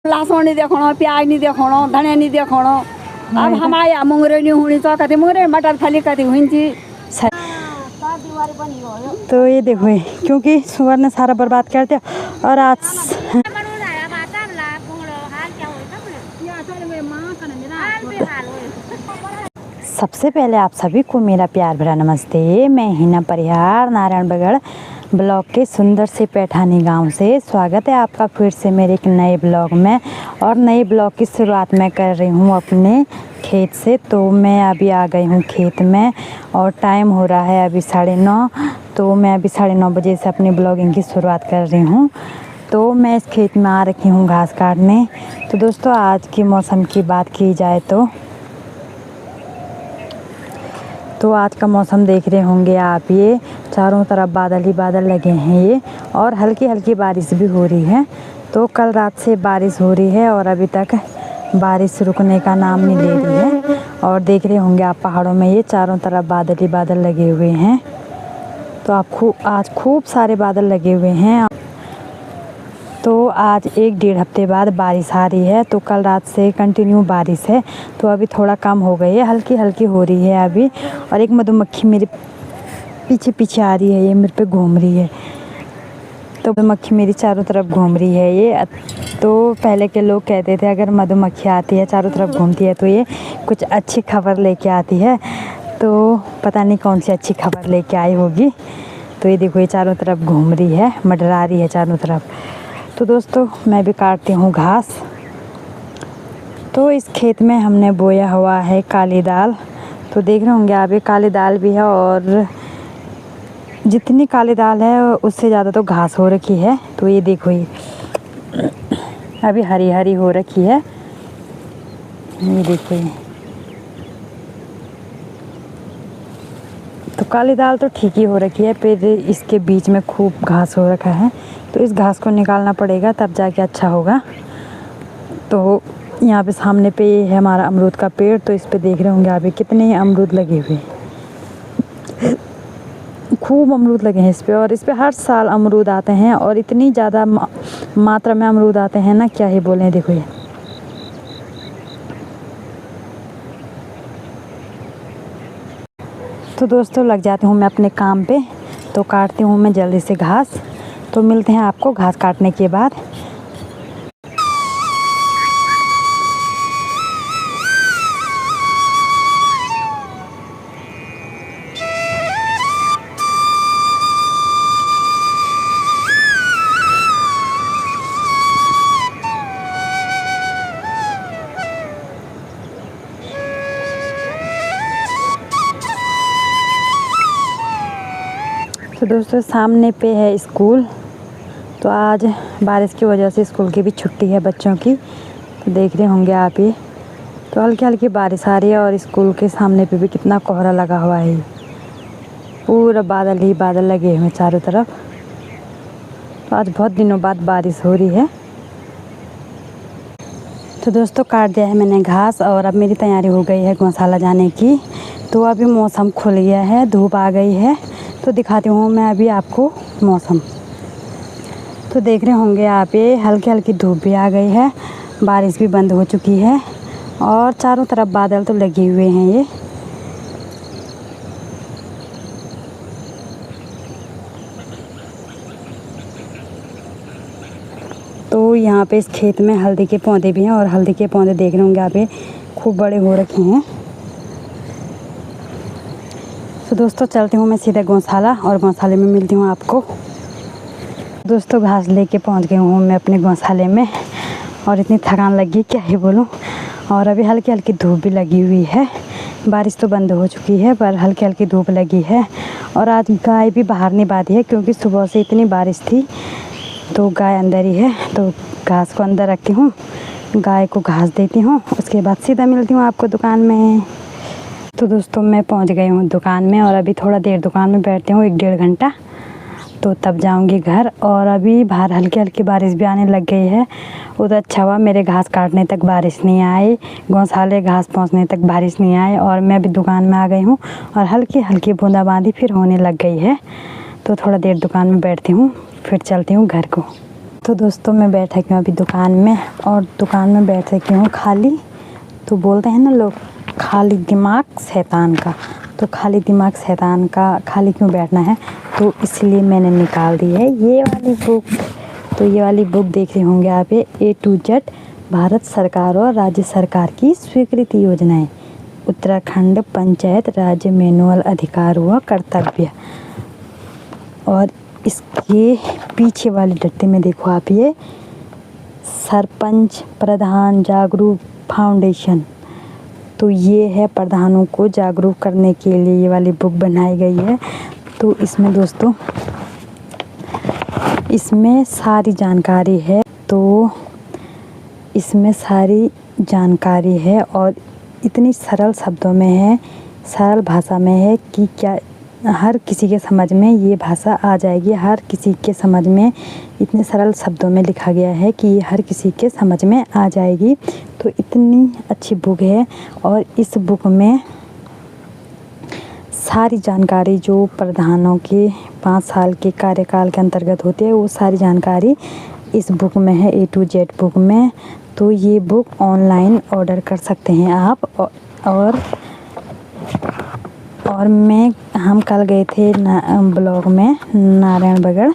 लहसुन नहीं देखो, प्याज नहीं देखो, धनिया नहीं देखो। अब हमारे मुंगरे नहीं हुई तो कहते मुंगरे मटर फली कहती हुई थी। तो ये देखो क्योंकि सुअर ने सारा बर्बाद कर दिया। और आज सबसे पहले आप सभी को मेरा प्यार भरा नमस्ते। मैं हिना परिहार नारायणगढ़ ब्लॉक के सुंदर से पैठानी गांव से स्वागत है आपका फिर से मेरे एक नए ब्लॉग में। और नए ब्लॉग की शुरुआत मैं कर रही हूं अपने खेत से। तो मैं अभी आ गई हूं खेत में और टाइम हो रहा है अभी 9:30। तो मैं अभी 9:30 बजे से अपनी ब्लॉगिंग की शुरुआत कर रही हूं। तो मैं इस खेत में आ रखी हूं घास काटने। तो दोस्तों आज की मौसम की बात की जाए तो आज का मौसम देख रहे होंगे आप, ये चारों तरफ बादल ही बादल लगे हैं ये। और हल्की हल्की बारिश भी हो रही है। तो कल रात से बारिश हो रही है और अभी तक बारिश रुकने का नाम नहीं ले रही है। और देख रहे होंगे आप पहाड़ों में ये चारों तरफ बादल ही बादल लगे हुए हैं। तो आप आज खूब सारे बादल लगे हुए हैं। तो आज 1-1.5 हफ्ते बाद बारिश आ रही है। तो कल रात से कंटिन्यू बारिश है। तो अभी थोड़ा कम हो गई है, हल्की हल्की हो रही है अभी। और एक मधुमक्खी मेरे पीछे पीछे आ रही है, ये मेरे पे घूम रही है। तो मधुमक्खी मेरी चारों तरफ घूम रही है ये। तो पहले के लोग कहते थे अगर मधुमक्खी आती है चारों तरफ घूमती है तो ये कुछ अच्छी खबर लेके आती है। तो पता नहीं कौन सी अच्छी खबर लेके आई होगी। तो ये देखो ये चारों तरफ घूम रही है, मंडरा रही है चारों तरफ। तो दोस्तों मैं भी काटती हूँ घास। तो इस खेत में हमने बोया हुआ है काली दाल। तो देख रहे होंगे आप ये काली दाल भी है और जितनी काली दाल है उससे ज़्यादा तो घास हो रखी है। तो ये देखो ये अभी हरी हरी हो रखी है। ये देखो ये तो काली दाल तो ठीक ही हो रखी है, फिर इसके बीच में खूब घास हो रखा है। तो इस घास को निकालना पड़ेगा तब जाके अच्छा होगा। तो यहाँ पे सामने पे ये है हमारा अमरूद का पेड़। तो इस पे देख रहे होंगे आप कितने अमरूद लगे हुए, खूब अमरूद लगे हैं इस पे। और इस पे हर साल अमरूद आते हैं और इतनी ज़्यादा मात्रा में अमरूद आते हैं ना, क्या ही बोलें। देखो ये तो दोस्तों लग जाती हूँ मैं अपने काम पे। तो काटती हूँ मैं जल्दी से घास। तो मिलते हैं आपको घास काटने के बाद। तो दोस्तों सामने पे है स्कूल। तो आज बारिश की वजह से स्कूल की भी छुट्टी है बच्चों की। तो देख रहे होंगे आप ये तो हल्की हल्की बारिश आ रही है और स्कूल के सामने पे भी कितना कोहरा लगा हुआ है। पूरा बादल ही बादल लगे हुए चारों तरफ। तो आज बहुत दिनों बाद बारिश हो रही है। तो दोस्तों काट दिया है मैंने घास और अब मेरी तैयारी हो गई है गौशाला जाने की। तो अभी मौसम खुल गया है, धूप आ गई है। तो दिखाती हूँ मैं अभी आपको मौसम। तो देख रहे होंगे आप ये हल्की हल्की धूप भी आ गई है, बारिश भी बंद हो चुकी है और चारों तरफ बादल तो लगे हुए हैं ये। तो यहाँ पे इस खेत में हल्दी के पौधे भी हैं और हल्दी के पौधे देख रहे होंगे आप ये खूब बड़े हो रखे हैं। तो दोस्तों चलती हूँ मैं सीधे गौशाला और गौशाले में मिलती हूँ आपको। दोस्तों घास लेके पहुँच गई हूँ मैं अपने गौशाले में और इतनी थकान लगी क्या ही बोलूँ। और अभी हल्की हल्की धूप भी लगी हुई है, बारिश तो बंद हो चुकी है पर हल्की हल्की धूप लगी है। और आज गाय भी बाहर नहीं बांधी है क्योंकि सुबह से इतनी बारिश थी। तो गाय अंदर ही है। तो घास को अंदर रखती हूँ, गाय को घास देती हूँ, उसके बाद सीधा मिलती हूँ आपको दुकान में। तो दोस्तों मैं पहुँच गई हूँ दुकान में और अभी थोड़ा देर दुकान में बैठती हूँ 1-1.5 घंटा। तो तब जाऊंगी घर। और अभी बाहर हल्की हल्की बारिश भी आने लग गई है। उधर अच्छा हुआ मेरे घास काटने तक बारिश नहीं आई, गौशाले घास पहुंचने तक बारिश नहीं आई और मैं अभी दुकान में आ गई हूं और हल्की हल्की बूंदाबांदी फिर होने लग गई है। तो थोड़ा देर दुकान में बैठती हूं फिर चलती हूं घर को। तो दोस्तों मैं बैठ रही हूँ अभी दुकान में, और दुकान में बैठ रही हूँ खाली। तो बोलते हैं ना लोग, खाली दिमाग शैतान का। तो खाली दिमाग शैतान का खाली क्यों बैठना है, तो इसलिए मैंने निकाल दी है ये वाली बुक। तो ये वाली बुक देख रहे होंगे आप, ये A to Z भारत सरकार और राज्य सरकार की स्वीकृति योजनाएं, उत्तराखंड पंचायत राज्य मैनुअल अधिकार व कर्तव्य। और इसके पीछे वाले डट्टे में देखो आप, ये सरपंच प्रधान जागरूक फाउंडेशन। तो ये है प्रधानों को जागरूक करने के लिए ये वाली बुक बनाई गई है। तो इसमें दोस्तों, इसमें सारी जानकारी है। तो इसमें सारी जानकारी है और इतनी सरल शब्दों में है, सरल भाषा में है कि क्या हर किसी के समझ में ये भाषा आ जाएगी। हर किसी के समझ में इतने सरल शब्दों में लिखा गया है कि ये हर किसी के समझ में आ जाएगी। तो इतनी अच्छी बुक है, और इस बुक में सारी जानकारी जो प्रधानों के 5 साल के कार्यकाल के अंतर्गत होती है, वो सारी जानकारी इस बुक में है, A to Z बुक में। तो ये बुक ऑनलाइन ऑर्डर कर सकते हैं आप। और हम कल गए थे ब्लॉग में नारायणबगड़,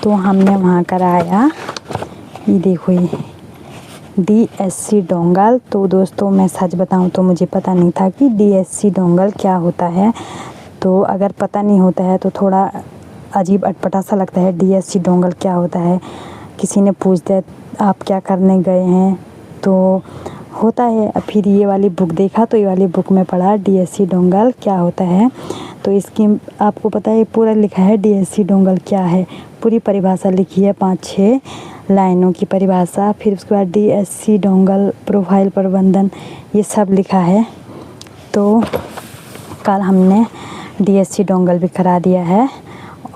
तो हमने वहाँ कराया, ये देखो ये DSC डोंगल। तो दोस्तों मैं सच बताऊँ तो मुझे पता नहीं था कि DSC डोंगल क्या होता है। तो अगर पता नहीं होता है तो थोड़ा अजीब अटपटा सा लगता है, DSC डोंगल क्या होता है। किसी ने पूछ दिया आप क्या करने गए हैं, तो होता है। फिर ये वाली बुक देखा तो ये वाली बुक में पढ़ा DSC डोंगल क्या होता है। तो इसकी आपको पता है पूरा लिखा है DSC डोंगल क्या है, पूरी परिभाषा लिखी है, 5-6 लाइनों की परिभाषा। फिर उसके बाद DSC डोंगल प्रोफाइल प्रबंधन, ये सब लिखा है। तो कल हमने DSC डोंगल भी करा दिया है,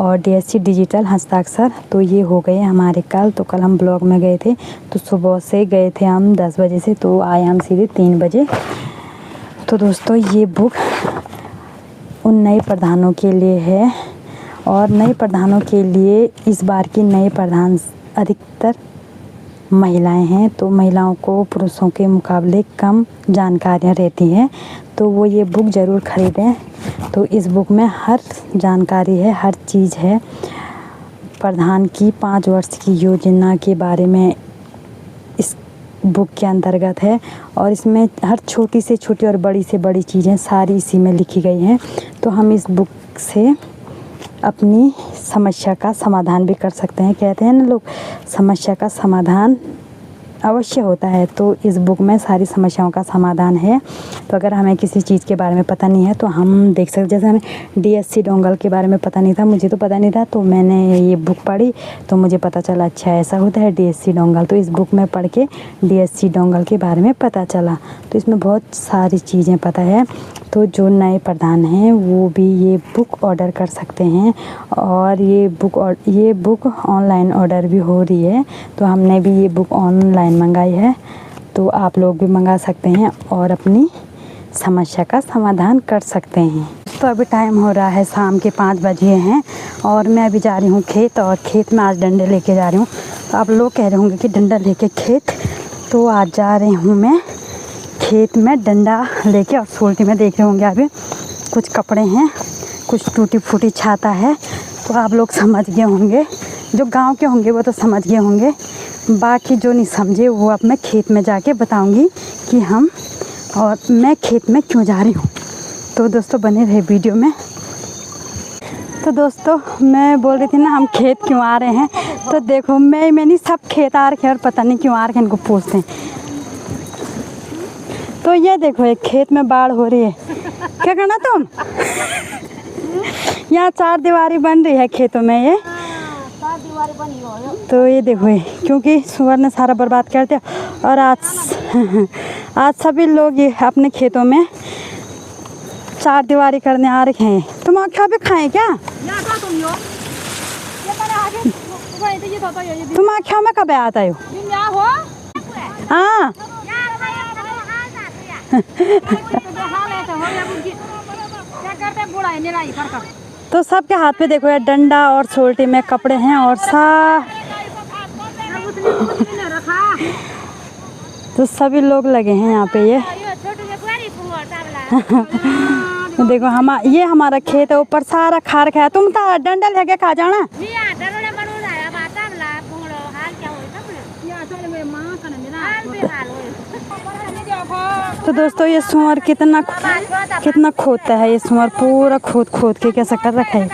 और DSC डिजिटल हस्ताक्षर, तो ये हो गए हमारे कल। तो कल हम ब्लॉग में गए थे, तो सुबह से गए थे हम 10 बजे से, तो आए हम सीधे 3 बजे। तो दोस्तों ये बुक उन नए प्रधानों के लिए है, और नए प्रधानों के लिए इस बार की नए प्रधान अधिकतर महिलाएं हैं। तो महिलाओं को पुरुषों के मुकाबले कम जानकारियां रहती हैं, तो वो ये बुक ज़रूर ख़रीदें। तो इस बुक में हर जानकारी है, हर चीज़ है। प्रधान की 5 वर्ष की योजना के बारे में इस बुक के अंतर्गत है, और इसमें हर छोटी से छोटी और बड़ी से बड़ी चीज़ें सारी इसी में लिखी गई हैं। तो हम इस बुक से अपनी समस्या का समाधान भी कर सकते हैं। कहते हैं ना लोग, समस्या का समाधान अवश्य होता है। तो इस बुक में सारी समस्याओं का समाधान है। तो अगर हमें किसी चीज़ के बारे में पता नहीं है तो हम देख सकते, जैसे हमें DSC डोंगल के बारे में पता नहीं था, मुझे तो पता नहीं था, तो मैंने ये बुक पढ़ी तो मुझे पता चला अच्छा ऐसा होता है DSC डोंगल। तो इस बुक में पढ़ के DSC डोंगल के बारे में पता चला। तो इसमें बहुत सारी चीज़ें पता है। तो जो नए प्रधान हैं वो भी ये बुक ऑर्डर कर सकते हैं, और ये बुक ऑनलाइन ऑर्डर भी हो रही है। तो हमने भी ये बुक ऑनलाइन मंगाई है, तो आप लोग भी मंगा सकते हैं और अपनी समस्या का समाधान कर सकते हैं। तो अभी टाइम हो रहा है शाम के 5 बजे हैं, और मैं अभी जा रही हूँ खेत, और खेत में आज डंडे लेके जा रही हूँ। तो आप लोग कह रहे होंगे कि डंडा लेके खेत, तो आज जा रही हूँ मैं खेत में डंडा लेके। और सोल्टी में देख रहे होंगे अभी कुछ कपड़े हैं, कुछ टूटी फूटी छाता है। तो आप लोग समझ गए होंगे, जो गांव के होंगे वो तो समझ गए होंगे, बाकी जो नहीं समझे वो अब मैं खेत में जाके बताऊंगी कि मैं खेत में क्यों जा रही हूँ। तो दोस्तों बने रहे वीडियो में। तो दोस्तों मैं बोल रही थी ना हम खेत क्यों आ रहे हैं, तो देखो मैं नहीं, सब खेत आ रखे हैं और पता नहीं क्यों आ रखे हैं, इनको पूछते हैं। तो ये देखो एक खेत में बाढ़ हो रही है, क्या करना तुम? यहाँ 4 दीवारी बन रही है खेतों में, ये 4 दीवारी बनी हो। तो ये देखो ये क्योंकि सुअर ने सारा बर्बाद कर दिया, और आज सभी लोग ये अपने खेतों में 4 दीवारी करने आ रखे हैं। तुम आख्या भी खाएं क्या? तुम आख्या में कब आता हो? हाँ तो सबके हाथ में देखो यार डंडा और सोल्टी में कपड़े हैं, और तो सभी लोग लगे हैं यहाँ पे। ये देखो ये हमारा खेत है, ऊपर सारा खार खाया। तुम तो डंडल है क्या खा जाना। तो दोस्तों ये सुअर कितना खोदता है। ये सुअर पूरा खोद के कैसा कर रखा है।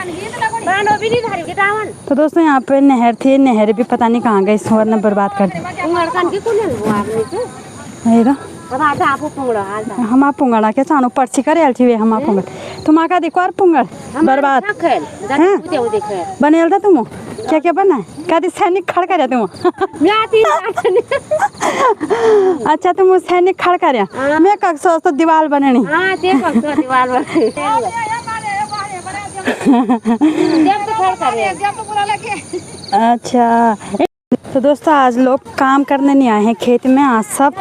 तो दोस्तों यहाँ पे नहर थी, नहर भी पता नहीं कहाँ गई, सुअर ने बर्बाद कर दी। हम पुंगड़ा के चाणू पर्ची करे थी हम पुंगड़ तुम आका देखो और पुंगड़ बर्बाद बनेल था तुम क्या क्या बना कभी सैनिक खड़ कर तुम। अच्छा तुम सैनिक खड़ कर मैं सोच तो दीवार बननी। अच्छा तो दोस्तों आज लोग काम करने नहीं आए हैं खेत में, आज सब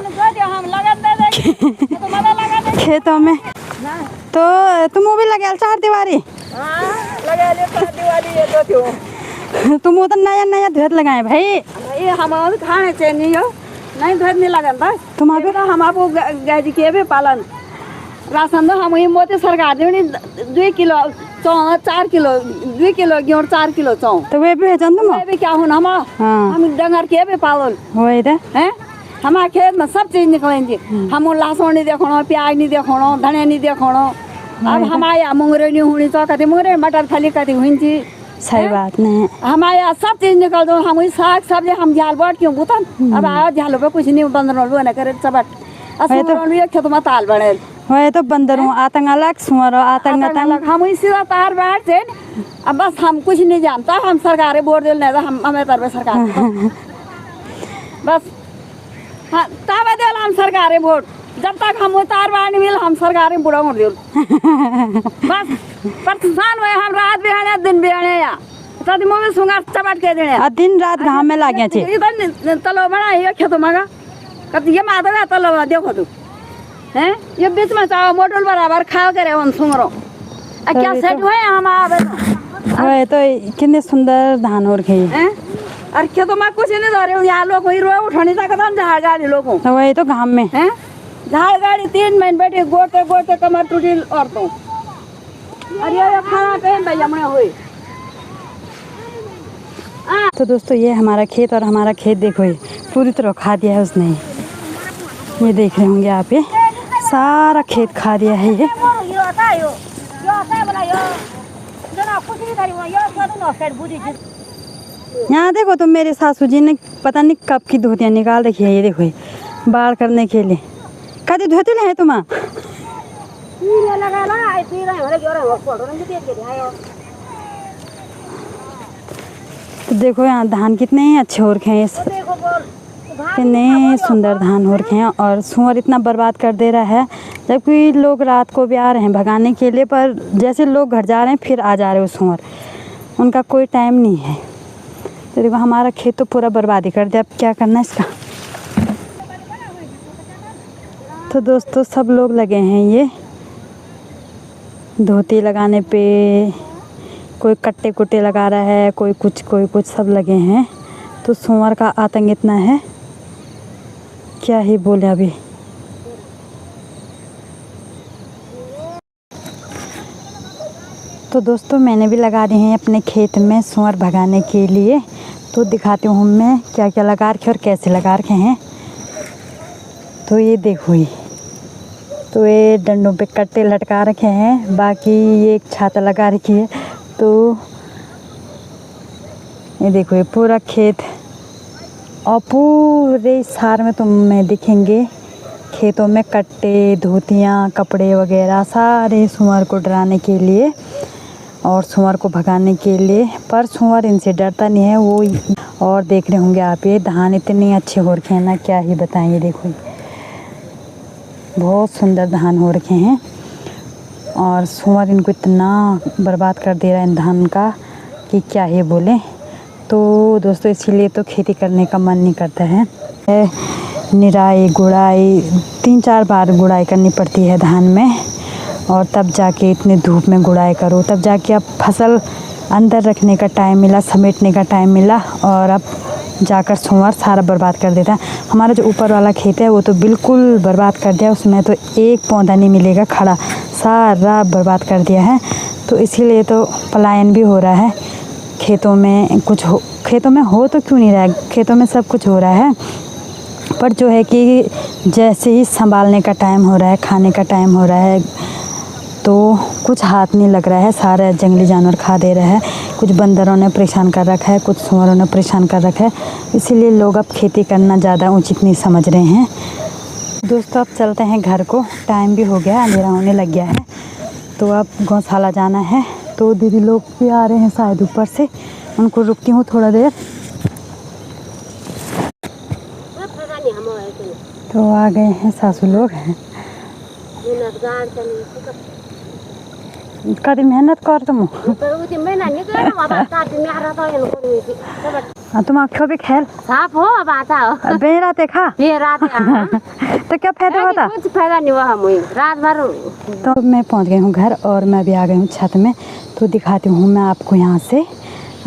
खेतों में। तो तुम भी लगे चार दीवारी तुम तो नया धुत लगाए भाई। ये हम खाने चाहिए नहीं धुत नहीं लगन बस तुम अभी हम आपको गाय के भी पालन राशन दो हम मोदी सरकार दे 2 किलो 4 किलो 2 किलो गेहूँ 4 किलो चौ तो वे भी तुम भी क्या हूँ हम डंगर के भी पालन वही है। हमारे खेत में सब चीज निकलेंगे। हम लहसुन नहीं देखो, प्याज नहीं देखो, धनिया नहीं देखो। अब हमारे मुंगरे नहीं होनी तो कभी मुंगरे मटर फली कभी हुई। सही बात नहीं हमारे यहाँ सब चीज निकल दो। हम साग सब्जी हम झाल बाट क्यों बुतन अब आओ झालों पे कुछ नहीं बंदर न करे चबट खेत में ताल बने वही तो बंदर हूँ आतंक अलग सुअर आतंक अलग। हम सीधा तार बाट से अब बस हम कुछ नहीं जानता। हम सरकारी वोट दिल नहीं हम हमें तरफ सरकार बस हाँ तब दिल हम सरकारी वोट जब तक हम तार बाट नहीं मिल हम सरकारी बुढ़ा वोट दिल बस परेशान हुए हम रात भी आने दिन भी आने या तब मुँह सुंगा चबट के देने दिन रात घाम में लागे तलो बना ये खेतों मगा कब ये माधव तलो देखो तू हैं ये बीच में चाहो मोटल बराबर खाओ करे उन सुंगरों क्या सेट हुए हम आवे वही तो कितने सुंदर धान हो रखे हैं। और खेतों में कुछ नहीं धरे यहाँ लोग वही रोए उठाने तक झाड़ गाड़ी लोगों वही तो घाम में हैं झाड़ गाड़ी 3 महीने बैठे गोटे कमर टूटी और तो अरे खाना पहन भैया मैं हुई। तो दोस्तों ये हमारा खेत और हमारा खेत देखो ये पूरी तरह खा दिया है उसने। ये देख रहे होंगे आप, ये सारा खेत खा दिया है। ये यहाँ देखो तो मेरे सासू जी ने पता नहीं कब की धोतियाँ निकाल रखी है। ये देखो ये बाढ़ करने के लिए कभी धोती है तुम। तो देखो यहाँ धान कितने ही अच्छे हो रखे हैं, कितने सुंदर धान हो रखे हैं। और सुअर इतना बर्बाद कर दे रहा है जबकि लोग रात को भी आ रहे हैं भगाने के लिए, पर जैसे लोग घर जा रहे हैं फिर आ जा रहे हैं सुअर, उनका कोई टाइम नहीं है। तो देखो हमारा खेत तो पूरा बर्बादी कर दिया, अब क्या करना है इसका। तो दोस्तों सब लोग लगे हैं ये धोती लगाने पे, कोई कट्टे कुट्टे लगा रहा है, कोई कुछ सब लगे हैं। तो सुअर का आतंक इतना है क्या ही बोले अभी। तो दोस्तों मैंने भी लगा दिए हैं अपने खेत में सुअर भगाने के लिए। तो दिखाती हूँ मैं क्या क्या लगा रखे और कैसे लगा रखे हैं। तो ये देखो ये तो ये डंडों पे कट्टे लटका रखे हैं, बाकी ये एक छाता लगा रखी है। तो ये देखो ये पूरा खेत और पूरे सार में तुम्हें दिखेंगे खेतों में कट्टे धोतियाँ कपड़े वगैरह सारे सुअर को डराने के लिए और सुअर को भगाने के लिए। पर सुअर इनसे डरता नहीं है वो। और देख रहे होंगे आप ये धान इतने अच्छे हो रखे हैं ना, क्या ही बताएं। ये देखो बहुत सुंदर धान हो रखे हैं और सुअर इनको इतना बर्बाद कर दे रहा है इन धान का कि क्या ही बोले। तो दोस्तों इसीलिए तो खेती करने का मन नहीं करता है। निराई गुड़ाई 3-4 बार गुड़ाई करनी पड़ती है धान में, और तब जाके इतने धूप में गुड़ाई करो, तब जाके अब फसल अंदर रखने का टाइम मिला, समेटने का टाइम मिला। और अब जाकर सुअर सारा बर्बाद कर देता है। हमारा जो ऊपर वाला खेत है वो तो बिल्कुल बर्बाद कर दिया, उसमें तो एक पौधा नहीं मिलेगा खड़ा, सारा बर्बाद कर दिया है। तो इसीलिए तो पलायन भी हो रहा है। खेतों में खेतों में हो तो क्यों नहीं रहा है, खेतों में सब कुछ हो रहा है, पर जो है कि जैसे ही संभालने का टाइम हो रहा है, खाने का टाइम हो रहा है, तो कुछ हाथ नहीं लग रहा है, सारे जंगली जानवर खा दे रहे हैं। कुछ बंदरों ने परेशान कर रखा है, कुछ सुअरों ने परेशान कर रखा है, इसीलिए लोग अब खेती करना ज़्यादा उचित नहीं समझ रहे हैं। दोस्तों अब चलते हैं घर को, टाइम भी हो गया, अंधेरा होने लग गया है। तो अब गौशाला जाना है। तो दीदी लोग भी आ रहे हैं शायद ऊपर से, उनको रुकती हूँ थोड़ा देर। तो आ गए हैं सासू लोग। कभी मेहनत कर तुम तुम आँखों भी खेल साफ हो अब आता हो बेरा देखा ये रात तो क्या फायदा होता, कुछ फायदा नहीं हुआ मुझे रात भर। तो मैं पहुंच गई हूँ घर और मैं भी आ गई हूँ छत में। तो दिखाती हूँ मैं आपको यहाँ से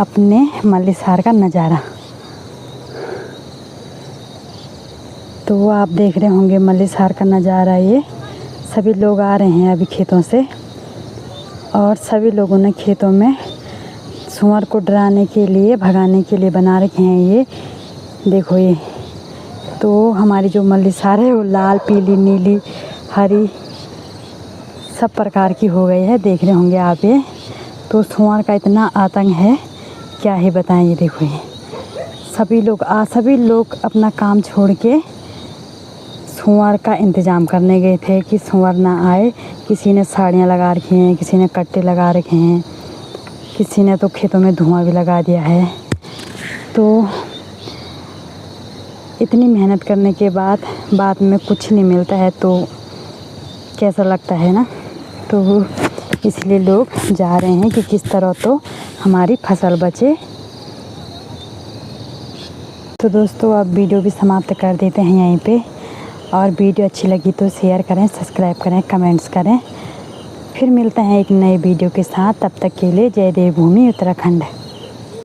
अपने मल्लीसार का नज़ारा। तो आप देख रहे होंगे मल्लीसार का नज़ारा, ये सभी लोग आ रहे हैं अभी खेतों से, और सभी लोगों ने खेतों में सुअर को डराने के लिए, भगाने के लिए बना रखे हैं। ये देखो, ये तो हमारी जो मल्लीसार है वो लाल, पीली, नीली, हरी सब प्रकार की हो गई है, देख रहे होंगे आप। ये तो सुअर का इतना आतंक है, क्या ही बताएं। ये देखो, ये सभी लोग अपना काम छोड़ के सुअर का इंतज़ाम करने गए थे कि सुअर ना आए। किसी ने साड़ियाँ लगा रखी हैं, किसी ने कट्टे लगा रखे हैं, किसी ने तो खेतों में धुआं भी लगा दिया है। तो इतनी मेहनत करने के बाद में कुछ नहीं मिलता है तो कैसा लगता है ना। तो इसलिए लोग जा रहे हैं कि किस तरह तो हमारी फसल बचे। तो दोस्तों अब वीडियो भी समाप्त कर देते हैं यहीं पे, और वीडियो अच्छी लगी तो शेयर करें, सब्सक्राइब करें, कमेंट्स करें। फिर मिलते हैं एक नए वीडियो के साथ, तब तक के लिए जय देवभूमि उत्तराखंड।